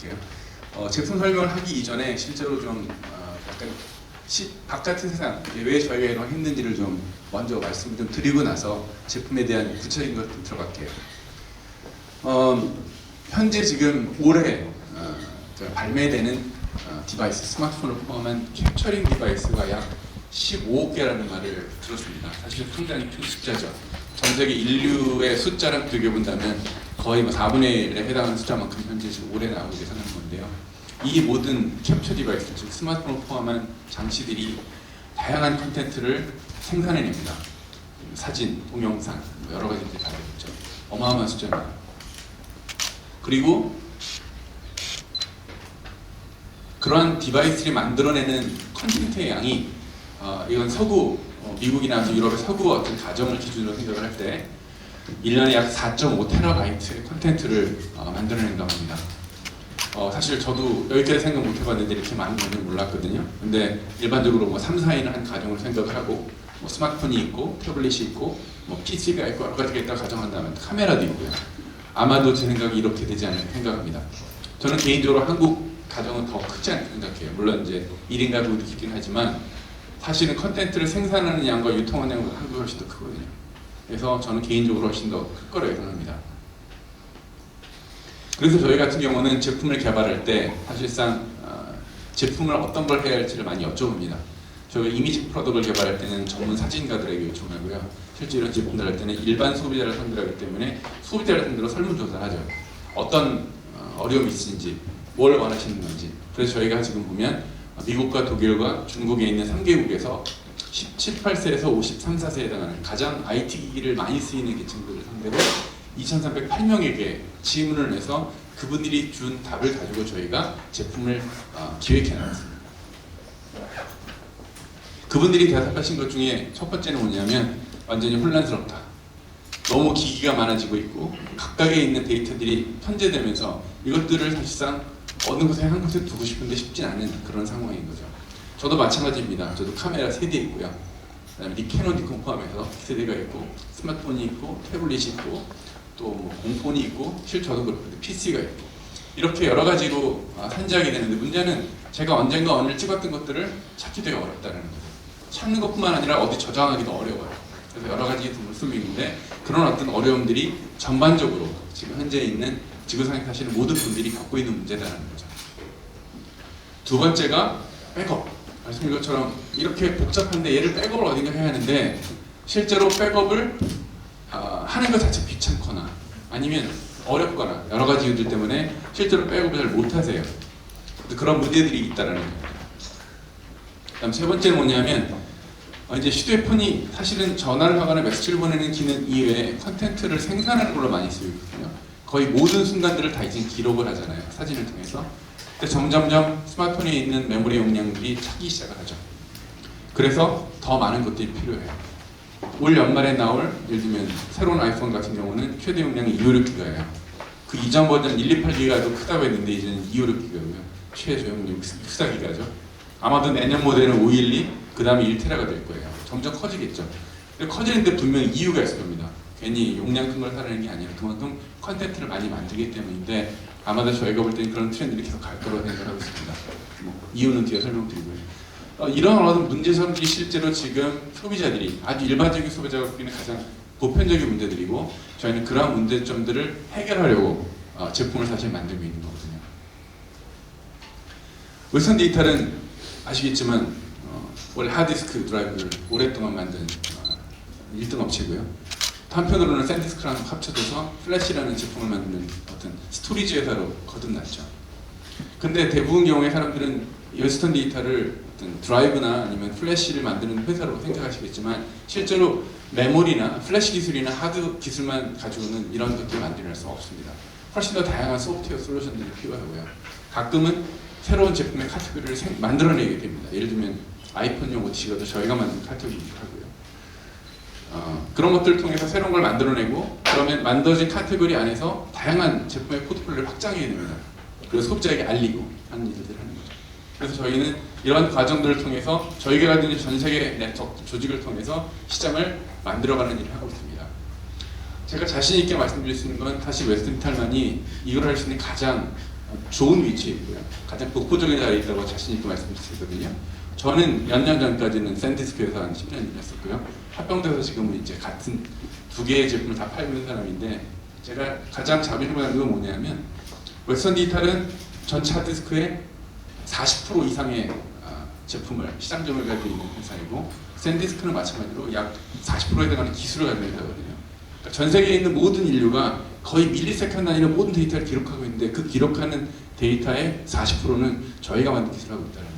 드릴게요. 제품 설명을 하기 이전에 실제로 좀 약간 바깥의 세상, 왜 저희가 이런 했는지를 좀 먼저 말씀을 좀 드리고 나서 제품에 대한 구체적인 것 좀 들어갈게요. 현재 지금 올해 발매되는 디바이스, 스마트폰을 포함한 캡처링 디바이스가 약 15억 개라는 말을 들었습니다. 사실 상당히 큰 숫자죠. 전 세계 인류의 숫자랑 비교해본다면 거의 4분의 1에 해당하는 숫자만큼 현재 지금 올해 나오고 계산하는 건데요. 이 모든 캡처 디바이스, 즉 스마트폰을 포함한 장치들이 다양한 콘텐츠를 생산해냅니다. 사진, 동영상, 여러 가지들이 다 되겠죠. 어마어마한 숫자입니다. 그리고 그러한 디바이스를 만들어내는 콘텐츠의 양이 이건 서구, 미국이나 유럽의 서구 어떤 가정을 기준으로 생각을 할 때 1년에 약 4.5TB의 콘텐츠를 만들어낸다고 합니다. 사실 저도 여기까지 생각 못 해봤는데 이렇게 많은 건지 몰랐거든요. 근데 일반적으로 3, 4인을 한 가정을 생각을 하고 스마트폰이 있고 태블릿이 있고 PC가 있고 여러 가지가 있다고 가정한다면 카메라도 있고요. 아마도 제 생각이 이렇게 되지 않을까 생각합니다. 저는 개인적으로 한국 가정은 더 크지 않게 생각해요. 물론 이제 1인 가구도 있긴 하지만 사실은 컨텐츠를 생산하는 양과 유통하는 양은 한국이 훨씬 더 크거든요. 그래서 저는 개인적으로 훨씬 더 클 거라고 예상합니다. 그래서 저희 같은 경우는 제품을 개발할 때 사실상 제품을 어떤 걸 해야 할지를 많이 여쭤봅니다. 저희 이미지 프로덕트를 개발할 때는 전문 사진가들에게 요청하고요. 실제 이런 제품들을 할 때는 일반 소비자를 상대로 하기 때문에 소비자를 상대로 설문조사를 하죠. 어떤 어려움이 있으신지, 뭘 원하시는 건지. 그래서 저희가 지금 보면 미국과 독일과 중국에 있는 3개국에서 17, 8세에서 53, 4세에 해당하는 가장 IT 기기를 많이 쓰이는 계층들을 상대로 2,308명에게 질문을 해서 그분들이 준 답을 가지고 저희가 제품을 기획해 나갔습니다. 그분들이 대답하신 것 중에 첫 번째는 뭐냐면 완전히 혼란스럽다. 너무 기기가 많아지고 있고 각각에 있는 데이터들이 편제되면서 이것들을 사실상 어느 곳에 한 곳에 두고 싶은데 쉽지 않은 그런 상황인 거죠. 저도 마찬가지입니다. 저도 카메라 3대 있고요. 그다음에 캐논, 니콘 포함해서 세대가 있고 스마트폰이 있고 태블릿이 있고 또 공폰이 있고 실제 저도 그렇거든요. PC가 있고 이렇게 여러 가지로 산지하게 되는데 문제는 제가 언젠가 오늘 찍었던 것들을 찾기 되게 어렵다는 거죠. 찾는 것뿐만 아니라 어디 저장하기도 어려워요. 그래서 여러 가지 물품이 있는데 그런 어떤 어려움들이 전반적으로 지금 현재 있는 지구상에 사시는 모든 분들이 겪고 있는 문제다라는 거죠. 두 번째가 백업. 말씀드린 것처럼 이렇게 복잡한데 얘를 백업을 어딘가 해야 하는데 실제로 백업을 하는 것 자체 귀찮거나 아니면 어렵거나 여러 가지 이유들 때문에 실제로 백업을 잘 못하세요. 그런 문제들이 있다는 거예요. 그다음 세 번째는 뭐냐면 이제 휴대폰이 사실은 전화를 하거나 메시지를 보내는 기능 이외에 컨텐츠를 생산하는 걸로 많이 쓰이고 있거든요. 거의 모든 순간들을 다 이제 기록을 하잖아요. 사진을 통해서. 근데 점점점 스마트폰에 있는 메모리 용량들이 차기 시작을 하죠. 그래서 더 많은 것들이 필요해요. 올 연말에 나올 예를 들면 새로운 아이폰 같은 경우는 최대 용량이 256기가예요. 그 이전 버전 128기가도 크다고 했는데 이제는 256기가고요. 최저용량이 14기가죠. 아마도 내년 모델은 512, 그 다음에 1테라가 될 거예요. 점점 커지겠죠. 근데 커지는데 분명히 이유가 있을 겁니다. 괜히 용량 큰 걸 사라는 게 아니라 그만큼 컨텐츠를 많이 만들기 때문인데 아마도 저희가 볼 때는 그런 트렌드를 계속 갈 거라고 생각하고 있습니다. 이유는 뒤에 설명드리고요. 이런 어떤 문제점들이 실제로 지금 소비자들이 아주 일반적인 소비자가 겪는 가장 보편적인 문제들이고 저희는 그러한 문제점들을 해결하려고 제품을 사실 만들고 있는 거거든요. 웨스턴 디지털은 아시겠지만 원래 하드디스크 드라이브를 오랫동안 만든 1등 업체고요. 한편으로는 샌디스크랑 합쳐져서 플래시라는 제품을 만드는 어떤 스토리지 회사로 거듭났죠. 근데 대부분 경우에 사람들은 웨스턴 디지털을 어떤 드라이브나 아니면 플래시를 만드는 회사로 생각하시겠지만 실제로 메모리나 플래시 기술이나 하드 기술만 가지고는 이런 것들을 만들어낼 수 없습니다. 훨씬 더 다양한 소프트웨어 솔루션들이 필요하고요. 가끔은 새로운 제품의 카테고리를 만들어내게 됩니다. 예를 들면 아이폰용 OTC가도 저희가 만든 카테고리이기도 하고요. 그런 것들을 통해서 새로운 걸 만들어내고 그러면 만들어진 카테고리 안에서 다양한 제품의 포트폴리오를 확장해야 됩니다. 그래서 소비자에게 알리고 하는 일들을 하는 거죠. 그래서 저희는 이런 과정들을 통해서 저희가 가진 전 세계 네트워크 조직을 통해서 시장을 만들어가는 일을 하고 있습니다. 제가 자신 있게 말씀드릴 수 있는 건 사실 웨스턴 디지털만이 이걸 할 수 있는 가장 좋은 위치에 있고요. 가장 독보적인 자리에 있다고 자신 있게 말씀드리거든요. 저는 몇 년 전까지는 샌디스크에서 한 10년 일했었고요. 합병돼서 지금은 이제 같은 두 개의 제품을 다 팔고 있는 사람인데, 제가 가장 자부심을 건 뭐냐면 웨스턴 디지털은 전체 하드디스크의 40% 이상의 제품을 시장 점유율 가지고 있는 회사이고, 샌디스크는 마찬가지로 약 40%에 해당하는 기술을 가지고 있는 회사거든요. 그러니까 전 세계에 있는 모든 인류가 거의 밀리세컨 단위로 모든 데이터를 기록하고 있는데, 그 기록하는 데이터의 40%는 저희가 만든 기술을 하고 있다는 거예요.